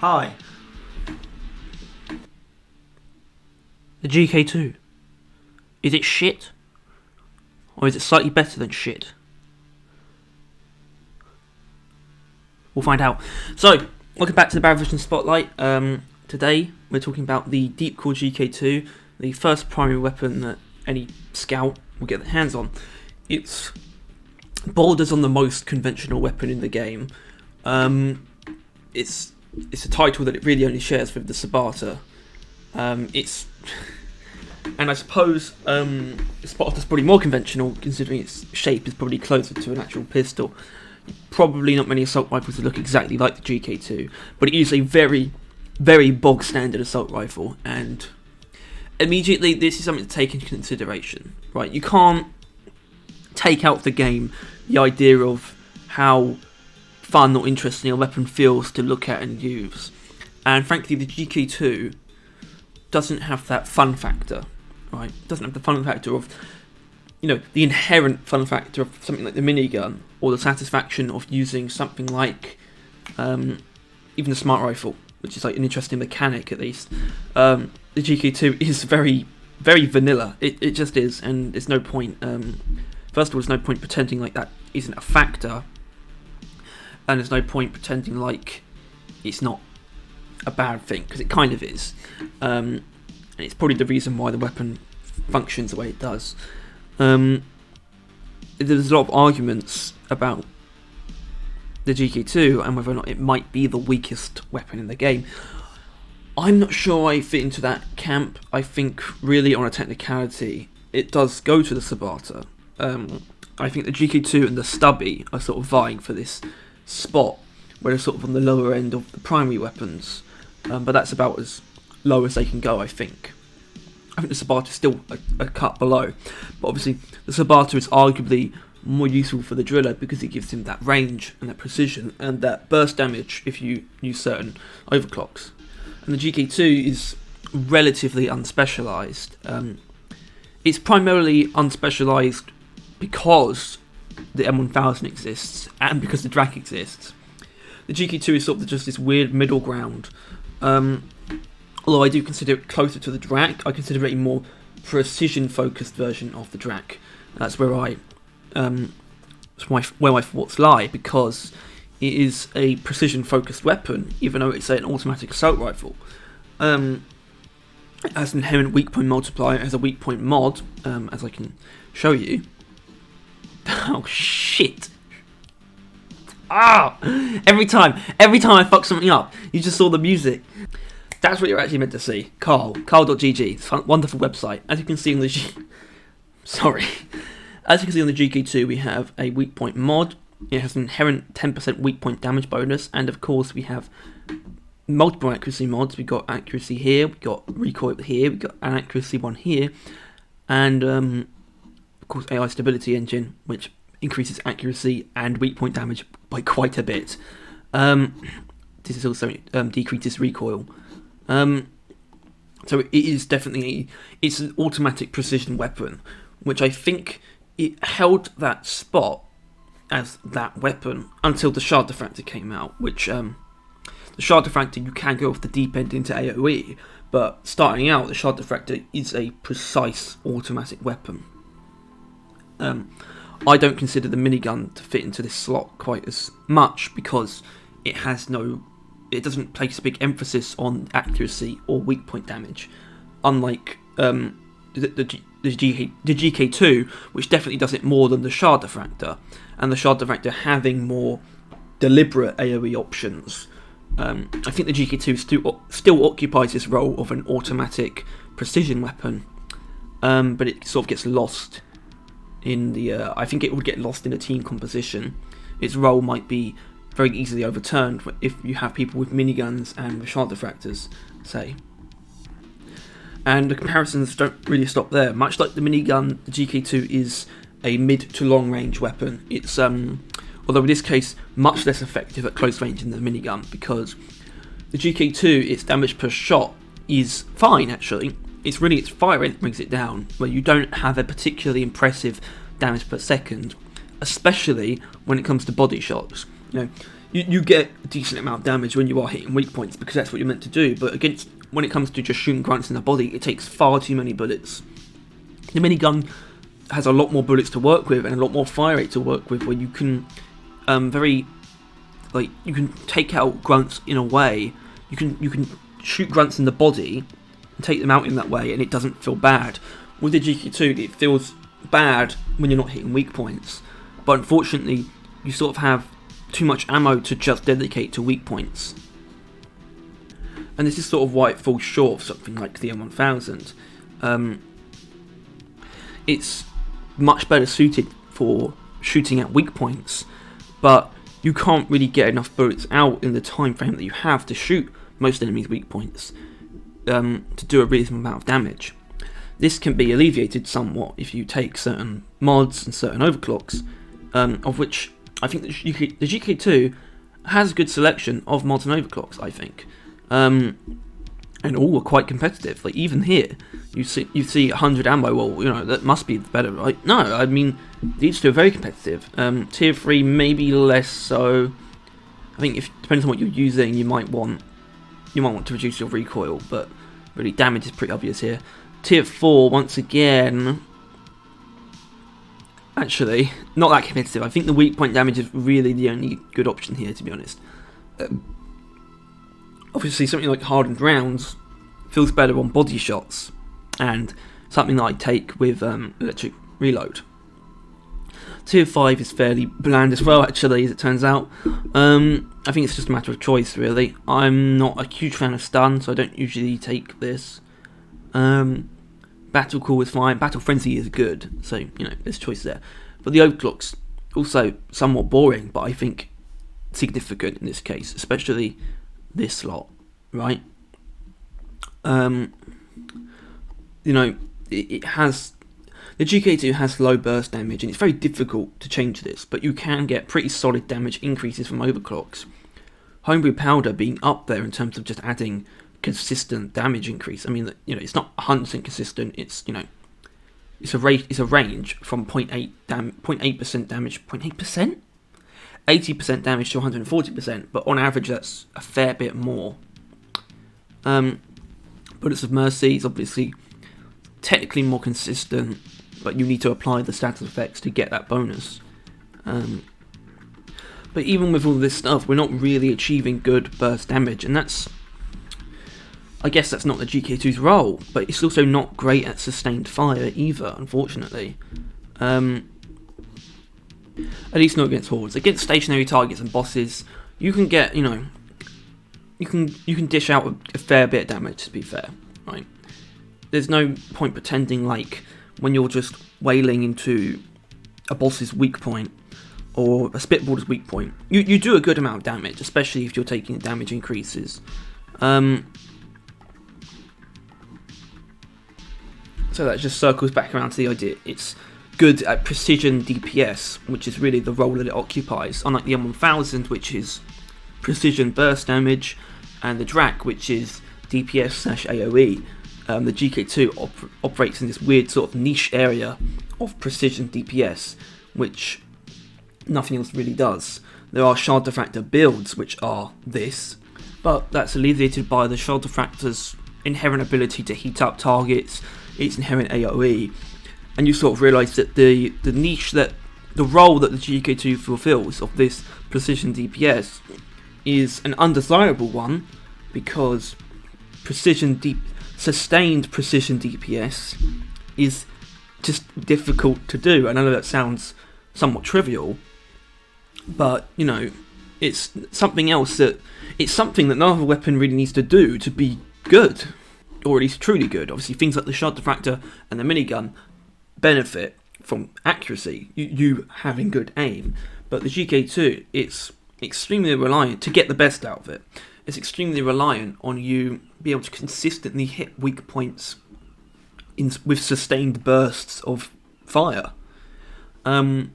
Hi. The GK2. Is it shit? Or is it slightly better than shit? We'll find out. So, welcome back to the Barrel Vision Spotlight. Today, we're talking about the Deepcore GK2, the first primary weapon that any scout will get their hands on. It's borders on the most conventional weapon in the game. It's a title that it really only shares with the Sabata. And I suppose Sabata's probably more conventional, considering its shape is probably closer to an actual pistol. Probably not many assault rifles that look exactly like the GK2, but it is a very, very bog standard assault rifle, and immediately this is something to take into consideration, right? You can't take out of the game the idea of how fun or interesting a weapon feels to look at and use, and frankly the GK2 doesn't have that fun factor, right? It doesn't have the fun factor of, the inherent fun factor of something like the minigun, or the satisfaction of using something like even a smart rifle, which is like an interesting mechanic at least. The GK2 is very, very vanilla. It just is, and there's no point. First of all, there's no point pretending like that isn't a factor, and there's no point pretending like it's not a bad thing, because it kind of is. And it's probably the reason why the weapon functions the way it does. There's a lot of arguments about the GK2 and whether or not it might be the weakest weapon in the game. I'm not sure I fit into that camp. I think really on a technicality it does go to the Sabata. I think the GK2 and the Stubby are sort of vying for this spot where they're sort of on the lower end of the primary weapons, but that's about as low as they can go, I think. I think the Sabata is still a cut below, but obviously the Sabata is arguably more useful for the driller because it gives him that range and that precision and that burst damage if you use certain overclocks. And the GK2 is relatively unspecialised. It's primarily unspecialised because the M1000 exists and because the Drac exists. The GK2 is sort of just this weird middle ground. Although I do consider it closer to the Drac, I consider it a more precision-focused version of the Drac. That's where where my thoughts lie, because it is a precision-focused weapon, even though it's an automatic assault rifle. It has an inherent weak point multiplier, it has a weak point mod, as I can show you. Oh shit! Every time I fuck something up, you just saw the music. That's what you're actually meant to see. Carl.gg. It's a wonderful website. As you can see on the As you can see on the GK2, we have a weak point mod. It has an inherent 10% weak point damage bonus, and of course we have multiple accuracy mods. We've got accuracy here, we've got recoil here, we've got an accuracy one here, and of course AI stability engine, which increases accuracy and weak point damage by quite a bit. This is also decreases recoil. So it is definitely it's an automatic precision weapon, which I think it held that spot as that weapon until the Shard Diffractor came out, which the Shard Diffractor, you can go off the deep end into AoE, but starting out the Shard Diffractor is a precise automatic weapon. I don't consider the minigun to fit into this slot quite as much because it doesn't place a big emphasis on accuracy or weak point damage, unlike the GK2, which definitely does it more than the Shard Diffractor, and the Shard Diffractor having more deliberate AoE options. I think the GK2 still occupies this role of an automatic precision weapon, but it sort of gets lost in the. I think it would get lost in a team composition. Its role might be very easily overturned if you have people with miniguns and with Shard Diffractors, say. And the comparisons don't really stop there. Much like the minigun, the GK2 is a mid to long range weapon. It's although in this case much less effective at close range than the minigun, because the GK2, its damage per shot is fine actually. It's really its fire rate that brings it down, where you don't have a particularly impressive damage per second, especially when it comes to body shots. you get a decent amount of damage when you are hitting weak points, because that's what you're meant to do. But when it comes to just shooting grunts in the body, it takes far too many bullets. The minigun has a lot more bullets to work with and a lot more fire rate to work with, where you can you can take out grunts in a way. You can shoot grunts in the body and take them out in that way, and it doesn't feel bad. With the GK2, it feels bad when you're not hitting weak points, but unfortunately, you sort of have too much ammo to just dedicate to weak points. And this is sort of why it falls short of something like the M1000. It's much better suited for shooting at weak points, but you can't really get enough bullets out in the time frame that you have to shoot most enemies' weak points to do a reasonable amount of damage. This can be alleviated somewhat if you take certain mods and certain overclocks, of which I think the GK2 has a good selection of mods and overclocks, I think. And all are quite competitive. Like, even here, you see 100 ammo. Well, that must be better, right? No, I mean, these two are very competitive. Tier 3 maybe less so. I think depending on what you're using, you might want to reduce your recoil, but really damage is pretty obvious here. Tier 4, once again, actually, not that competitive. I think the weak point damage is really the only good option here, to be honest. Obviously, something like hardened rounds feels better on body shots, and something that I take with electric reload. Tier 5 is fairly bland as well, actually, as it turns out. I think it's just a matter of choice, really. I'm not a huge fan of stun, so I don't usually take this. Battle Call is fine. Battle Frenzy is good, so, there's choice there. But the overclock's also somewhat boring, but I think significant in this case, especially this slot, right? It has, the GK2 has low burst damage, and it's very difficult to change this, but you can get pretty solid damage increases from overclocks. Homebrew Powder being up there in terms of just adding consistent damage increase. I mean, it's not 100% consistent. It's it's a range from 0.8% damage, 0.8%, 80% damage to 140%, but on average that's a fair bit more. Bullets of Mercy is obviously technically more consistent, but you need to apply the status effects to get that bonus. But even with all this stuff, we're not really achieving good burst damage, and I guess that's not the GK2's role, but it's also not great at sustained fire either, unfortunately. At least not against hordes. Against stationary targets and bosses, you can get, you can dish out a fair bit of damage, to be fair, right? There's no point pretending like when you're just wailing into a boss's weak point or a spitballer's weak point, you do a good amount of damage, especially if you're taking damage increases. So that just circles back around to the idea it's good at precision DPS, which is really the role that it occupies, unlike the M1000, which is precision burst damage, and the Drac, which is DPS/AoE. The GK2 operates in this weird sort of niche area of precision DPS, which nothing else really does. There are Shard Diffractor builds which are this, but that's alleviated by the Shard Diffractor's inherent ability to heat up targets, its inherent AoE, and you sort of realise that the niche, that the role that the GK2 fulfills of this precision DPS is an undesirable one, because sustained precision DPS is just difficult to do. I know that sounds somewhat trivial, but it's something else it's something that no other weapon really needs to do to be good, or at least truly good. Obviously, things like the Shard Diffractor and the minigun benefit from accuracy, you having good aim, but the GK2, it's extremely reliant to get the best out of it. It's extremely reliant on you be able to consistently hit weak points with sustained bursts of fire. And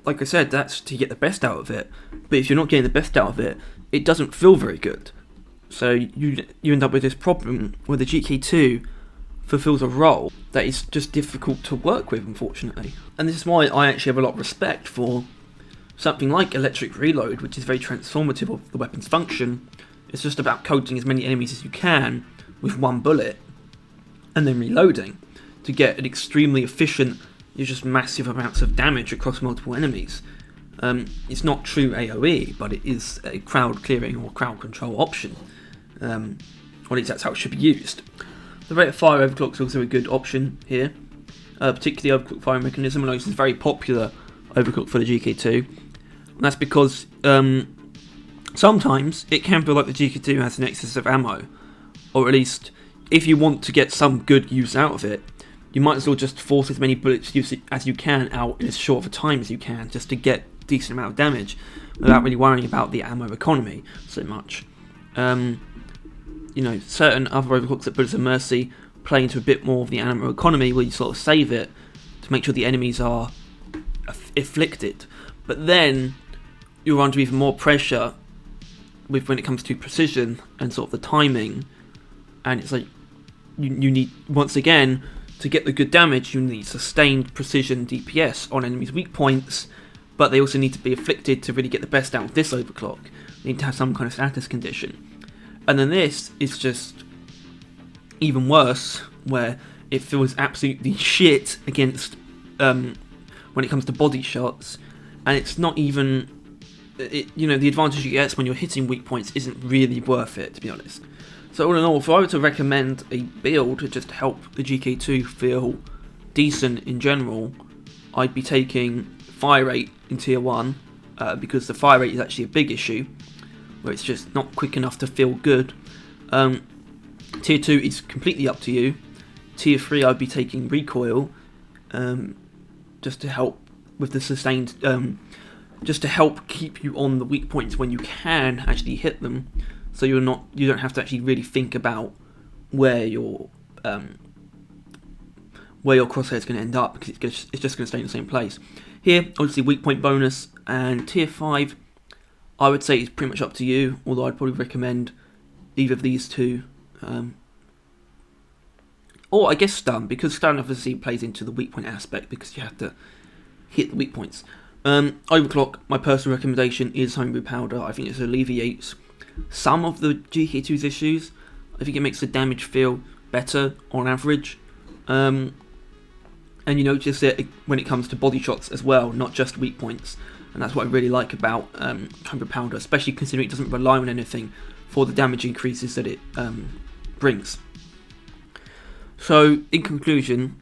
like I said, that's to get the best out of it. But if you're not getting the best out of it, it doesn't feel very good. So you end up with this problem where the GK2 fulfills a role that is just difficult to work with, unfortunately. And this is why I actually have a lot of respect for Something like Electric Reload, which is very transformative of the weapon's function, is just about coating as many enemies as you can with one bullet, and then reloading to get an extremely efficient, just massive amounts of damage across multiple enemies. It's not true AoE, but it is a crowd clearing or crowd control option. Or at least that's how it should be used. The rate of fire overclock is also a good option here, particularly overclock firing mechanism. I know this is very popular overclock for the GK2, and that's because sometimes it can feel like the GK2 has an excess of ammo, or at least if you want to get some good use out of it, you might as well just force as many bullets as you can out in as short of a time as you can, just to get a decent amount of damage without really worrying about the ammo economy so much. Certain other overclocks that Bullets of Mercy play into a bit more of the ammo economy, where you sort of save it to make sure the enemies are afflicted. But then you're under even more pressure when it comes to precision and sort of the timing, and it's like you need, once again, to get the good damage, you need sustained precision DPS on enemies' weak points, but they also need to be afflicted to really get the best out of this overclock. You need to have some kind of status condition. And then this is just even worse, where it feels absolutely shit against when it comes to body shots, and it's not even the advantage you get when you're hitting weak points isn't really worth it, to be honest. So all in all, if I were to recommend a build to just help the GK2 feel decent in general, I'd be taking fire rate in tier 1, because the fire rate is actually a big issue, where it's just not quick enough to feel good. Tier 2 is completely up to you. Tier 3 I'd be taking recoil, just to help with the sustained, just to help keep you on the weak points when you can actually hit them, so you don't have to actually really think about where your crosshair is going to end up, because it's just going to stay in the same place. Here, obviously, weak point bonus, and tier 5, I would say it's pretty much up to you, although I'd probably recommend either of these two. Or I guess stun, because stun obviously plays into the weak point aspect, because you have to hit the weak points. Overclock, my personal recommendation is Homebrew Powder. I think it alleviates some of the GK2's issues. I think it makes the damage feel better on average. And you notice it when it comes to body shots as well, not just weak points. And that's what I really like about Homebrew Powder, especially considering it doesn't rely on anything for the damage increases that it brings. So, in conclusion,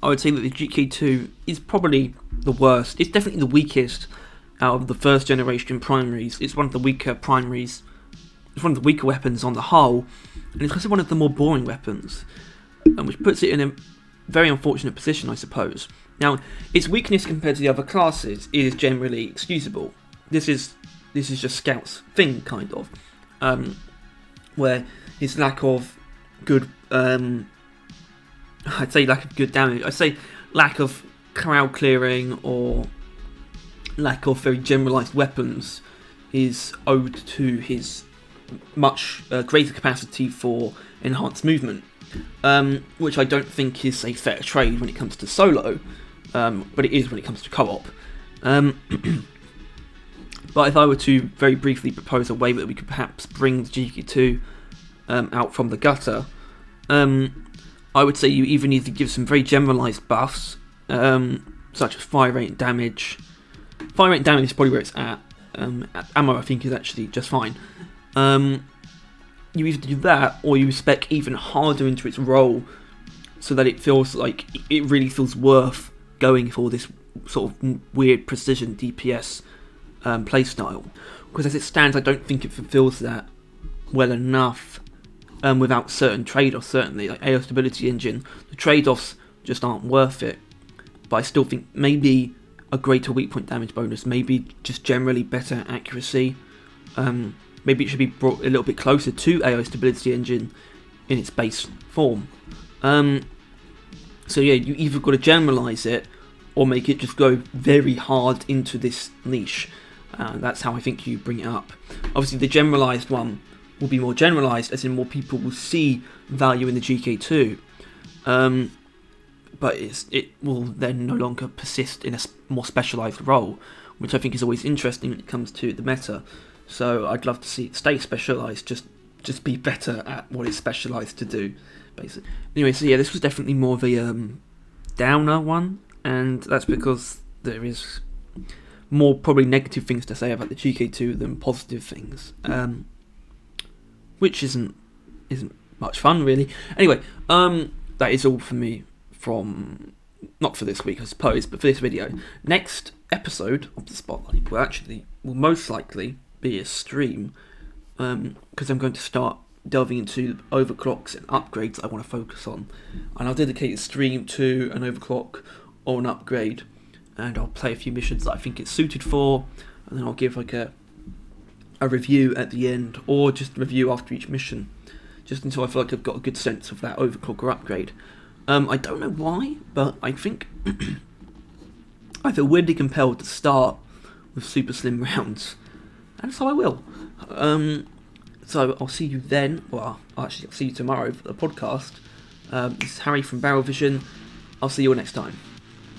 I would say that the GK2 is probably the worst. It's definitely the weakest out of the first generation primaries. It's one of the weaker primaries. It's one of the weaker weapons on the whole, and it's also one of the more boring weapons, which puts it in a very unfortunate position, I suppose. Now, its weakness compared to the other classes is generally excusable. This is just Scout's thing, kind of, where his lack of good, I'd say lack of good damage. I'd say lack of crowd clearing or lack of very generalised weapons is owed to his much greater capacity for enhanced movement, which I don't think is a fair trade when it comes to solo, but it is when it comes to co-op. But if I were to very briefly propose a way that we could perhaps bring the GK2 out from the gutter, I would say you either need to give some very generalised buffs, such as fire rate and damage. Fire rate and damage is probably where it's at. Ammo, I think, is actually just fine. You either do that, or you spec even harder into its role, so that it feels like it really feels worth going for this sort of weird precision DPS playstyle. Because as it stands, I don't think it fulfills that well enough. Without certain trade-offs, certainly, like AO Stability Engine, the trade-offs just aren't worth it. But I still think maybe a greater weak point damage bonus, maybe just generally better accuracy. Maybe it should be brought a little bit closer to AO Stability Engine in its base form. So yeah, you either got to generalise it, or make it just go very hard into this niche. That's how I think you bring it up. Obviously, the generalised one will be more generalised, as in more people will see value in the GK2, but it will then no longer persist in a more specialised role, which I think is always interesting when it comes to the meta. So I'd love to see it stay specialised, just be better at what it's specialised to do, basically. Anyway, so yeah, this was definitely more of a downer one, and that's because there is more probably negative things to say about the GK2 than positive things, which isn't much fun, really. Anyway, that is all for me from, not for this week, I suppose, but for this video. Next episode of the Spotlight will most likely be a stream, because I'm going to start delving into overclocks and upgrades I want to focus on, and I'll dedicate a stream to an overclock or an upgrade, and I'll play a few missions that I think it's suited for, and then I'll give like a review at the end, or just a review after each mission, just until I feel like I've got a good sense of that overclock or upgrade. I don't know why, but I think I feel weirdly compelled to start with super slim rounds, and so I will. So I'll see you then. Well, actually, I'll see you tomorrow for the podcast. This is Harry from Barrel Vision. I'll see you all next time.